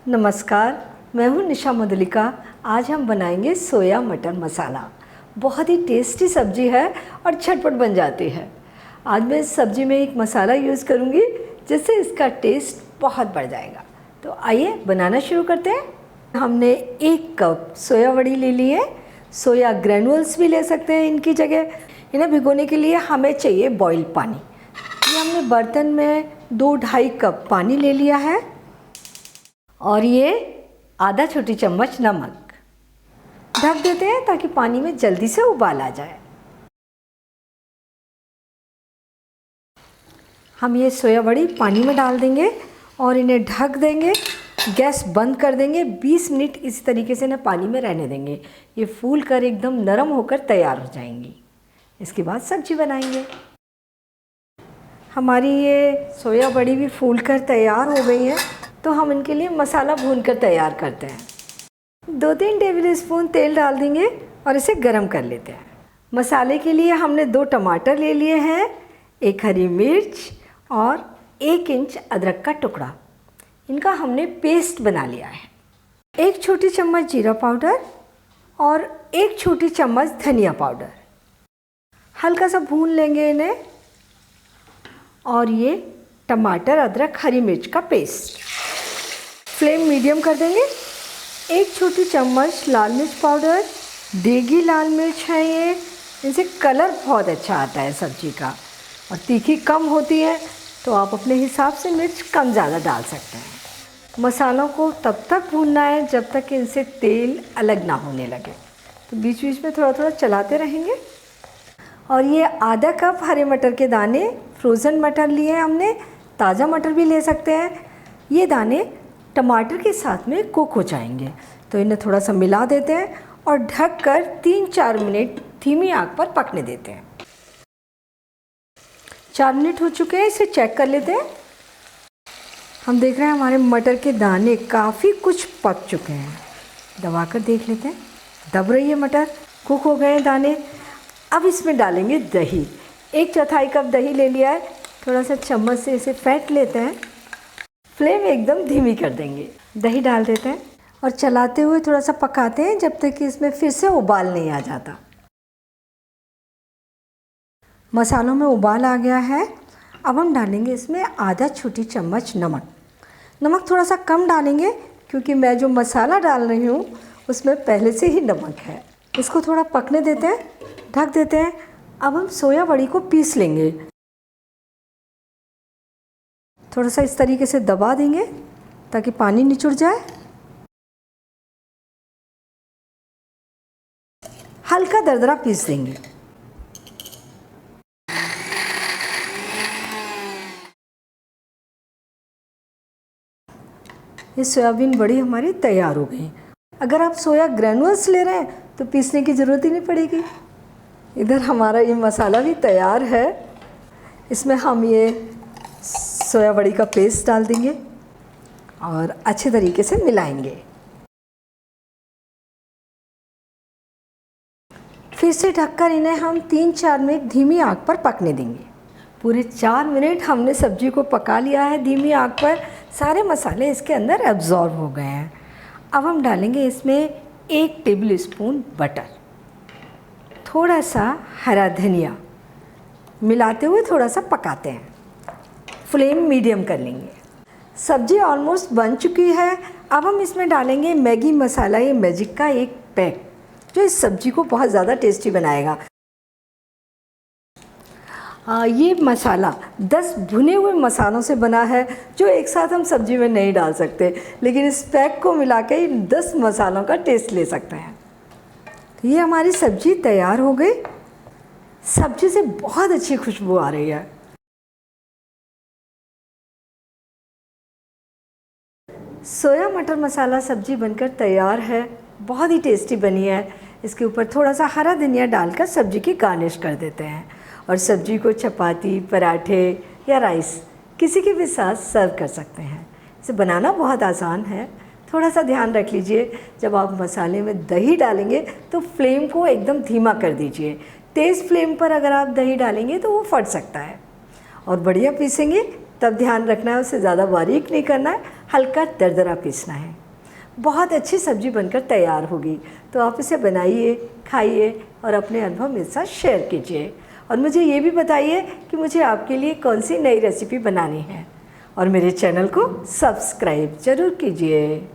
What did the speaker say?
नमस्कार, मैं हूँ निशा मधुलिका। आज हम बनाएंगे सोया मटर मसाला। बहुत ही टेस्टी सब्जी है और झटपट बन जाती है। आज मैं इस सब्जी में एक मसाला यूज़ करूँगी जिससे इसका टेस्ट बहुत बढ़ जाएगा। तो आइए बनाना शुरू करते हैं। हमने 1 कप सोया बड़ी ले ली है। सोया ग्रैन्युल्स भी ले सकते हैं इनकी जगह। इन्हें भिगोने के लिए हमें चाहिए बॉइल पानी। ये हमने बर्तन में 2-2.5 कप पानी ले लिया है और ये आधा छोटी चम्मच नमक। ढक देते हैं ताकि पानी में जल्दी से उबाल आ जाए। हम ये सोया बड़ी पानी में डाल देंगे और इन्हें ढक देंगे। गैस बंद कर देंगे। 20 मिनट इस तरीके से इन्हें पानी में रहने देंगे। ये फूल कर एकदम नरम होकर तैयार हो जाएंगी। इसके बाद सब्जी बनाएंगे। हमारी ये सोया बड़ी भी फूल कर तैयार हो गई है, तो हम इनके लिए मसाला भूनकर तैयार करते हैं। 2-3 टेबल स्पून तेल डाल देंगे और इसे गरम कर लेते हैं। मसाले के लिए हमने 2 टमाटर ले लिए हैं, 1 हरी मिर्च और 1 इंच अदरक का टुकड़ा। इनका हमने पेस्ट बना लिया है। 1 छोटी चम्मच जीरा पाउडर और 1 छोटी चम्मच धनिया पाउडर। हल्का सा भून लेंगे इन्हें। और ये टमाटर, अदरक, हरी मिर्च का पेस्ट। फ्लेम मीडियम कर देंगे। 1 छोटी चम्मच लाल मिर्च पाउडर, देगी लाल मिर्च है ये। इनसे कलर बहुत अच्छा आता है सब्जी का। और तीखी कम होती है तो आप अपने हिसाब से मिर्च कम ज़्यादा डाल सकते हैं। मसालों को तब तक भूनना है जब तक इनसे तेल अलग ना होने लगे। तो बीच बीच में थोड़ा थोड़ा चलाते रहेंगे। और ये आधा कप हरे मटर के दाने, फ्रोज़न मटर लिए हमने। ताज़ा मटर भी ले सकते हैं। ये दाने टमाटर के साथ में कुक हो जाएंगे, तो इन्हें थोड़ा सा मिला देते हैं और ढककर 3-4 मिनट धीमी आंच पर पकने देते हैं। 4 मिनट हो चुके हैं, इसे चेक कर लेते हैं। हम देख रहे हैं हमारे मटर के दाने काफ़ी कुछ पक चुके हैं। दबाकर देख लेते हैं। दब रही है मटर, कुक हो गए हैं दाने। अब इसमें डालेंगे दही। 1/4 कप दही ले लिया है। थोड़ा सा चम्मच से इसे फेंट लेते हैं। फ्लेम एकदम धीमी कर देंगे। दही डाल देते हैं और चलाते हुए थोड़ा सा पकाते हैं जब तक कि इसमें फिर से उबाल नहीं आ जाता। मसालों में उबाल आ गया है। अब हम डालेंगे इसमें आधा छोटी चम्मच नमक। नमक थोड़ा सा कम डालेंगे क्योंकि मैं जो मसाला डाल रही हूँ उसमें पहले से ही नमक है। इसको थोड़ा पकने देते हैं, ढक देते हैं। अब हम सोया बड़ी को पीस लेंगे। थोड़ा सा इस तरीके से दबा देंगे ताकि पानी निचुड़ जाए। हल्का दरदरा पीस देंगे। ये सोयाबीन बड़ी हमारी तैयार हो गई। अगर आप सोया ग्रैन्युल्स ले रहे हैं तो पीसने की ज़रूरत ही नहीं पड़ेगी। इधर हमारा ये मसाला भी तैयार है। इसमें हम ये सोया बड़ी का पेस्ट डाल देंगे और अच्छे तरीके से मिलाएंगे। फिर से ढककर इन्हें हम 3-4 मिनट धीमी आंच पर पकने देंगे। पूरे 4 मिनट हमने सब्जी को पका लिया है धीमी आंच पर। सारे मसाले इसके अंदर एब्जॉर्ब हो गए हैं। अब हम डालेंगे इसमें 1 टेबल स्पून बटर, थोड़ा सा हरा धनिया। मिलाते हुए थोड़ा सा पकाते हैं। फ्लेम मीडियम कर लेंगे। सब्जी ऑलमोस्ट बन चुकी है। अब हम इसमें डालेंगे मैगी मसाला-ए-मैजिक का 1 पैक, जो इस सब्जी को बहुत ज़्यादा टेस्टी बनाएगा। ये मसाला 10 भुने हुए मसालों से बना है जो एक साथ हम सब्जी में नहीं डाल सकते, लेकिन इस पैक को मिला के 10 मसालों का टेस्ट ले सकते हैं। तो ये हमारी सब्जी तैयार हो गई। सब्जी से बहुत अच्छी खुशबू आ रही है। सोया मटर मसाला सब्जी बनकर तैयार है। बहुत ही टेस्टी बनी है। इसके ऊपर थोड़ा सा हरा धनिया डालकर सब्जी की गार्निश कर देते हैं और सब्जी को चपाती, पराठे या राइस किसी के भी साथ सर्व कर सकते हैं। इसे बनाना बहुत आसान है। थोड़ा सा ध्यान रख लीजिए, जब आप मसाले में दही डालेंगे तो फ्लेम को एकदम धीमा कर दीजिए। तेज़ फ्लेम पर अगर आप दही डालेंगे तो वो फट सकता है। और बढ़िया पीसेंगे तब ध्यान रखना है, उसे ज़्यादा बारीक नहीं करना है, हल्का दरदरा पीसना है। बहुत अच्छी सब्ज़ी बनकर तैयार होगी। तो आप इसे बनाइए, खाइए और अपने अनुभव मेरे साथ शेयर कीजिए। और मुझे ये भी बताइए कि मुझे आपके लिए कौन सी नई रेसिपी बनानी है। और मेरे चैनल को सब्सक्राइब ज़रूर कीजिए।